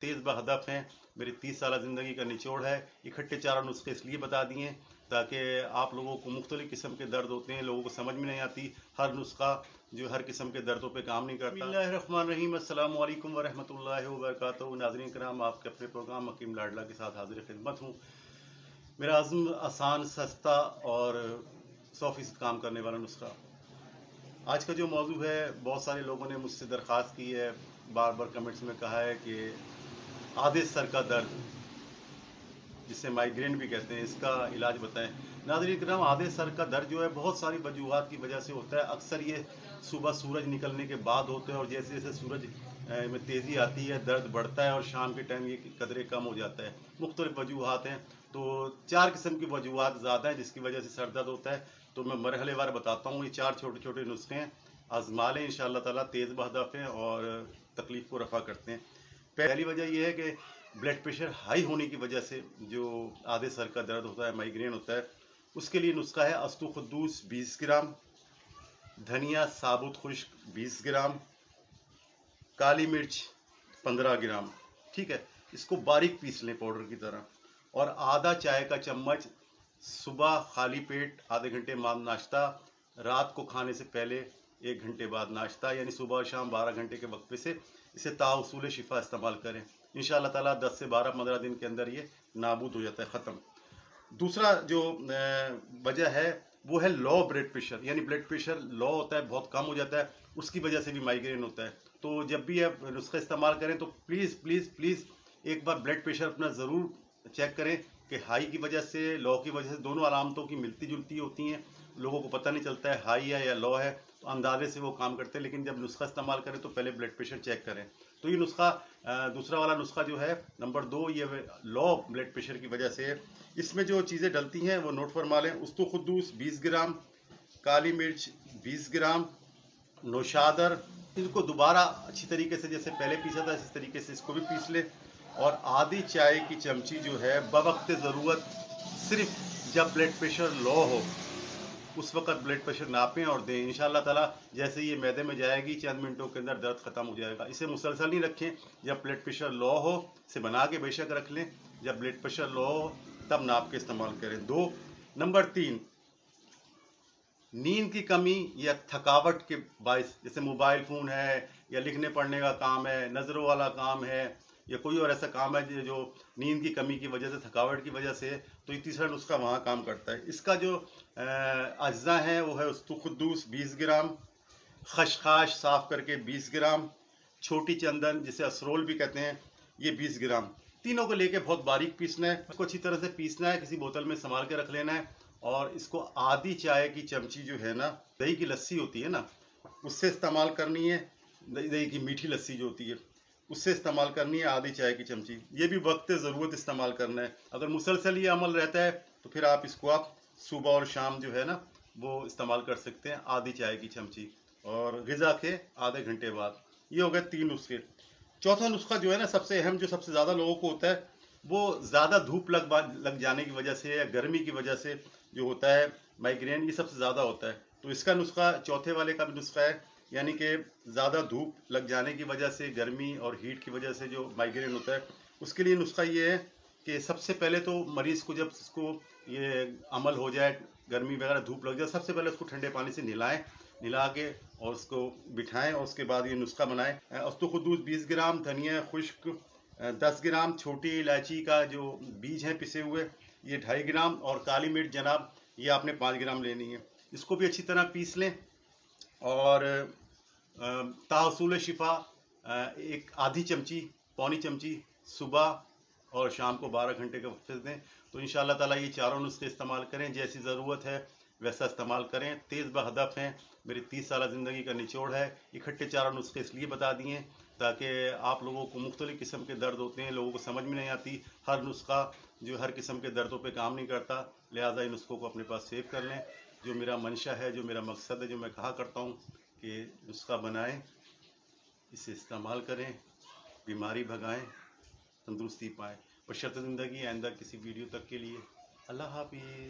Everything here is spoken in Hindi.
तेज़ बहदफ हैं। मेरी 30 साल ज़िंदगी का निचोड़ है। इकट्ठे चारों नुस्खे इसलिए बता दिए ताकि आप लोगों को मुख्तलिफ़ किस्म के दर्द होते हैं, लोगों को समझ में नहीं आती। हर नुस्खा जो हर किस्म के दर्दों पे काम नहीं करता। बिस्मिल्लाहिर्रहमानिर्रहीम, अस्सलाम वालेकुम वरहमतुल्लाहि वबरकातुहू। नाज़रीन कराम, आपके अपने प्रोग्राम हकीम लाडला के साथ हाजिर खिदमत हूँ। मेरा आज़म आसान, सस्ता और 100% काम करने वाला नुस्खा। आज का जो मौजू है, बहुत सारे लोगों ने मुझसे दरख्वास्त की है, बार बार कमेंट्स में कहा है कि आधे सर का दर्द, जिसे माइग्रेन भी कहते हैं, इसका इलाज बताएं। नाज़रीन किराम, आधे सर का दर्द जो है बहुत सारी वजूहात की वजह से होता है। अक्सर ये सुबह सूरज निकलने के बाद होते हैं और जैसे जैसे सूरज में तेज़ी आती है दर्द बढ़ता है और शाम के टाइम ये कदरे कम हो जाता है। मुख्तलिफ वजूहात हैं, तो 4 किस्म की वजूहात ज़्यादा हैं जिसकी वजह से सर दर्द होता है। तो मैं मरहलेवार बताता हूँ। ये 4 छोटे छोटे नुस्खे हैं, आजमा लें, इंशाअल्लाह ताला तेज़ बहदफ हैं और तकलीफ़ को रफ़ा करते हैं। पहली वजह यह है कि ब्लड प्रेशर हाई होने की वजह से जो आधे सर का दर्द होता है, माइग्रेन होता है, उसके लिए नुस्खा है अस्तुखुद्दूस 20 ग्राम, धनिया साबुत खुश्क 20 ग्राम, काली मिर्च 15 ग्राम। ठीक है, इसको बारीक पीस लें पाउडर की तरह। और आधा चाय का चम्मच सुबह खाली पेट आधे घंटे बाद नाश्ता, रात को खाने से पहले 1 घंटे बाद नाश्ता, यानी सुबह शाम 12 घंटे के वक्फे से इसे ताउसूल शिफा इस्तेमाल करें। इंशाअल्लाह ताला 10 से 12-15 दिन के अंदर ये नाबूद हो जाता है, ख़त्म। दूसरा जो वजह है वो है लो ब्लड प्रेशर, यानी ब्लड प्रेशर लो होता है, बहुत कम हो जाता है, उसकी वजह से भी माइग्रेन होता है। तो जब भी आप नुस्खा इस्तेमाल करें तो प्लीज़ प्लीज़ प्लीज़ एक बार ब्लड प्रेशर अपना ज़रूर चेक करें कि हाई की वजह से, लो की वजह से, दोनों अलामतों की मिलती जुलती होती हैं। लोगों को पता नहीं चलता है हाई है या लो है, तो अंदाजे से वो काम करते हैं। लेकिन जब नुस्खा इस्तेमाल करें तो पहले ब्लड प्रेशर चेक करें। तो ये नुस्खा, दूसरा वाला नुस्खा जो है नंबर 2, ये लो ब्लड प्रेशर की वजह से। इसमें जो चीज़ें डलती हैं वो नोट फरमा लें। उस्तुखुद्दूस 20 ग्राम, काली मिर्च 20 ग्राम, नौशादर, इनको दोबारा अच्छी तरीके से जैसे पहले पीसा था इस तरीके से इसको भी पीस लें। और आधी चाय की चमची जो है बवक्त ज़रूरत, सिर्फ जब ब्लड प्रेशर लो हो उस वक्त ब्लड प्रेशर नापें और दें। इंशाअल्लाह ताला जैसे ये मैदे में जाएगी, चंद मिनटों के अंदर दर्द खत्म हो जाएगा। इसे मुसलसल नहीं रखें, जब ब्लड प्रेशर लो हो इसे बना के बेशक रख लें, जब ब्लड प्रेशर लो हो तब नाप के इस्तेमाल करें। 2, नंबर 3, नींद की कमी या थकावट के बायस, जैसे मोबाइल फ़ोन है या लिखने पढ़ने का काम है, नज़रों वाला काम है, या कोई और ऐसा काम है जो नींद की कमी की वजह से, थकावट की वजह से, तो ये तीसरा नुस्खा वहाँ काम करता है। इसका जो अज्जा है वो है उस्तुखुद्दूस 20 ग्राम, खशखाश साफ करके 20 ग्राम, छोटी चंदन जिसे असरोल भी कहते हैं, ये 20 ग्राम। तीनों को लेके बहुत बारीक पीसना है, इसको अच्छी तरह से पीसना है, किसी बोतल में संभाल के रख लेना है। और इसको आधी चाय की चमची जो है ना, दही की लस्सी होती है ना, उससे इस्तेमाल करनी है। दही की मीठी लस्सी जो होती है उससे इस्तेमाल करनी है, आधी चाय की चमची। ये भी वक्त ज़रूरत इस्तेमाल करना है। अगर मुसलसल ये अमल रहता है तो फिर आप इसको आप सुबह और शाम जो है ना वो इस्तेमाल कर सकते हैं, आधी चाय की चमची, और ग़िज़ा के आधे घंटे बाद। ये हो गए 3 नुस्खे। चौथा नुस्खा जो है ना, सबसे अहम, जो सबसे ज़्यादा लोगों को होता है, वो ज़्यादा धूप लग जाने की वजह से या गर्मी की वजह से जो होता है माइग्रेन, ये सबसे ज़्यादा होता है। तो इसका नुस्खा, चौथे वाले का भी नुस्खा है, यानी कि ज़्यादा धूप लग जाने की वजह से, गर्मी और हीट की वजह से जो माइग्रेन होता है, उसके लिए नुस्खा ये है कि सबसे पहले तो मरीज़ को, जब इसको ये अमल हो जाए, गर्मी वगैरह धूप लग जाए, सबसे पहले उसको ठंडे पानी से नहलाएं, नहला के और उसको बिठाएं, और उसके बाद ये नुस्खा बनाएं। अस्तुखुद्दूस 20 ग्राम, धनिया खुश्क 10 ग्राम, छोटी इलायची का जो बीज हैं पिसे हुए ये 2.5 ग्राम, और काली मिर्च जनाब ये आपने 5 ग्राम लेनी है। इसको भी अच्छी तरह पीस लें और ताउसूल शिफा एक आधी चमची, पौनी चमची सुबह और शाम को 12 घंटे का वक्त दें। तो इंशाअल्लाह ताला ये चारों नुस्खे इस्तेमाल करें, जैसी ज़रूरत है वैसा इस्तेमाल करें। तेज़ बहदफ हैं, मेरी 30 साल ज़िंदगी का निचोड़ है। इकट्ठे चारों नुस्खे इसलिए बता दिए ताकि आप लोगों को, मुख्तलिफ़ किस्म के दर्द होते हैं, लोगों को समझ में नहीं आती। हर नुस्खा जो हर किस्म के दर्दों पे काम नहीं करता, लिहाजा इन नुस्खों को अपने पास सेव कर लें। जो मेरा मंशा है, जो मेरा मकसद है, जो मैं कहा करता हूँ कि नुस्खा बनाएं, इसे इस्तेमाल करें, बीमारी भगाएं, तंदुरुस्ती पाएँ। बशर्ते ज़िंदगी। आइंदा किसी वीडियो तक के लिए अल्लाह हाफिज़।